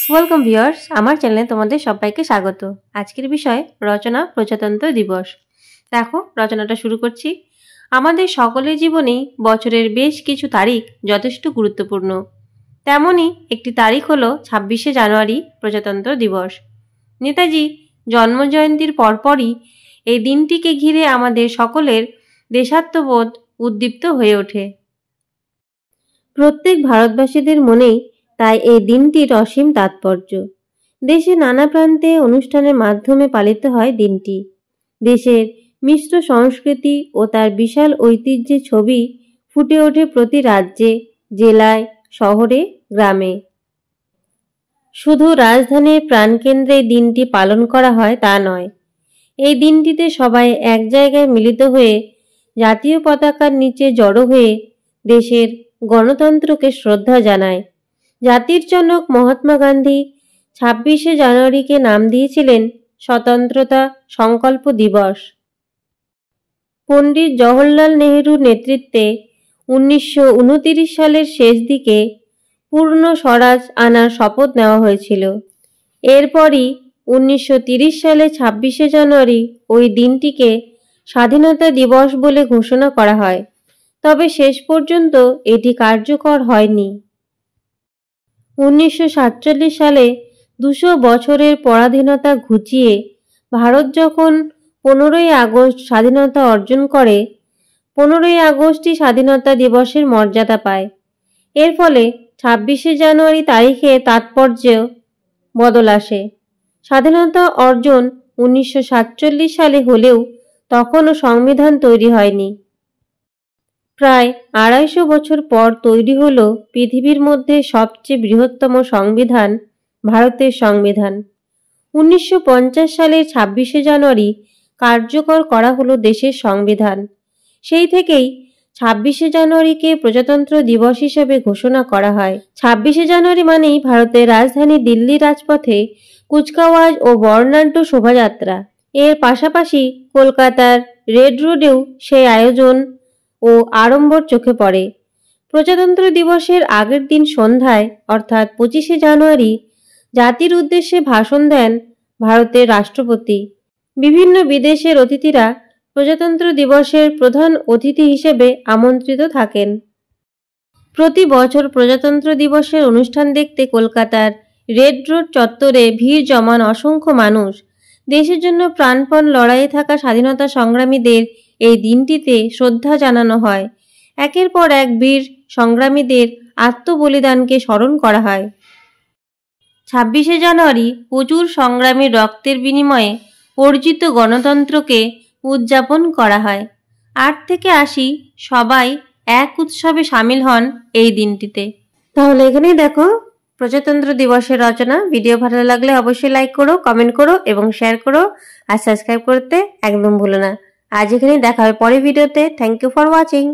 Welcome viewers, আমার চ্যানেলে তোমাদের সবাইকে স্বাগত। আজকের বিষয় রচনা প্রজাতন্ত্র দিবস। দেখো, রচনাটা শুরু করছি। আমাদের সকলের জীবনেই বছরের বেশ কিছু তারিখ যথেষ্ট গুরুত্বপূর্ণ। তেমনই একটি তারিখ হলো 26শে জানুয়ারি, প্রজাতন্ত্র দিবস। নেতাজি জন্মজয়ন্তীর পরপরই এই দিনটিকে ঘিরে আমাদের সকলের দেশাত্মবোধ উদ্দীপ্ত হয়ে ওঠে। প্রত্যেক ভারতবাসীদের মনেই তাই এই দিনটির অসীম তাৎপর্য। দেশে নানা প্রান্তে অনুষ্ঠানের মাধ্যমে পালিত হয় দিনটি। দেশের মিশ্র সংস্কৃতি ও তার বিশাল ঐতিহ্যের ছবি ফুটে ওঠে প্রতি রাজ্যে, জেলায়, শহরে, গ্রামে। শুধু রাজধানীর প্রাণকেন্দ্রে দিনটি পালন করা হয় তা নয়। এই দিনটিতে সবাই এক জায়গায় মিলিত হয়ে জাতীয় পতাকার নিচে জড়ো হয়ে দেশের গণতন্ত্রকে শ্রদ্ধা জানায়। জাতির জনক মহাত্মা গান্ধী 26শে জানুয়ারিকে নাম দিয়েছিলেন স্বতন্ত্রতা সংকল্প দিবস। পণ্ডিত জওহরলাল নেহরুর নেতৃত্বে 1929 সালের শেষ দিকে পূর্ণ স্বরাজ আনার শপথ নেওয়া হয়েছিল। এরপরই 1930 সালে 26শে জানুয়ারি ওই দিনটিকে স্বাধীনতা দিবস বলে ঘোষণা করা হয়। তবে শেষ পর্যন্ত এটি কার্যকর হয়নি। 1947 সালে 200 বছরের পরাধীনতা ঘুচিয়ে ভারত যখন 15ই আগস্ট স্বাধীনতা অর্জন করে, 15ই আগস্টই স্বাধীনতা দিবসের মর্যাদা পায়। এর ফলে 26শে জানুয়ারি তারিখে তাৎপর্য বদল আসে। স্বাধীনতা অর্জন 1947 সালে হলেও তখনও সংবিধান তৈরি হয়নি। প্রায় 250 বছর পর তৈরি হলো পৃথিবীর মধ্যে সবচেয়ে বৃহত্তম সংবিধান, ভারতের সংবিধান। 1950 সালের 26শে জানুয়ারি কার্যকর করা হলো দেশের সংবিধান। সেই থেকেই 26শে জানুয়ারিকে প্রজাতন্ত্র দিবস হিসেবে ঘোষণা করা হয়। 26শে জানুয়ারি মানেই ভারতের রাজধানী দিল্লির রাজপথে কুচকাওয়াজ ও বর্ণাঢ্য শোভাযাত্রা। এর পাশাপাশি কলকাতার রেড রোডেও সেই আয়োজন ও আড়ম্বর চোখে পড়ে। প্রজাতন্ত্র দিবসের আগের দিন সন্ধ্যায় অর্থাৎ 25শে জানুয়ারি জাতির উদ্দেশ্যে ভাষণ দেন ভারতের রাষ্ট্রপতি। বিভিন্ন বিদেশের অতিথিরা প্রজাতন্ত্র দিবসের প্রধান অতিথি হিসেবে আমন্ত্রিত থাকেন। প্রতি বছর প্রজাতন্ত্র দিবসের অনুষ্ঠান দেখতে কলকাতার রেড রোড চত্বরে ভিড় জমান অসংখ্য মানুষ। দেশের জন্য প্রাণপণ লড়াইয়ে থাকা স্বাধীনতা সংগ্রামীদের এই দিনটিতে শ্রদ্ধা জানানো হয়। একের পর এক বীর সংগ্রামীদের আত্মবলিদানকে স্মরণ করা হয়। 26শে জানুয়ারি প্রচুর সংগ্রামীর রক্তের বিনিময়ে অর্জিত গণতন্ত্রকে উদযাপন করা হয়। 8 থেকে 80 সবাই এক উৎসবে সামিল হন এই দিনটিতে। তাহলে এখানেই দেখো প্রজাতন্ত্র দিবসের রচনা। ভিডিও ভালো লাগলে অবশ্যই লাইক করো, কমেন্ট করো এবং শেয়ার করো আর সাবস্ক্রাইব করতে একদম ভুলো না। আজ এখানেই দেখা হবে পরের ভিডিওতে। Thank you for watching.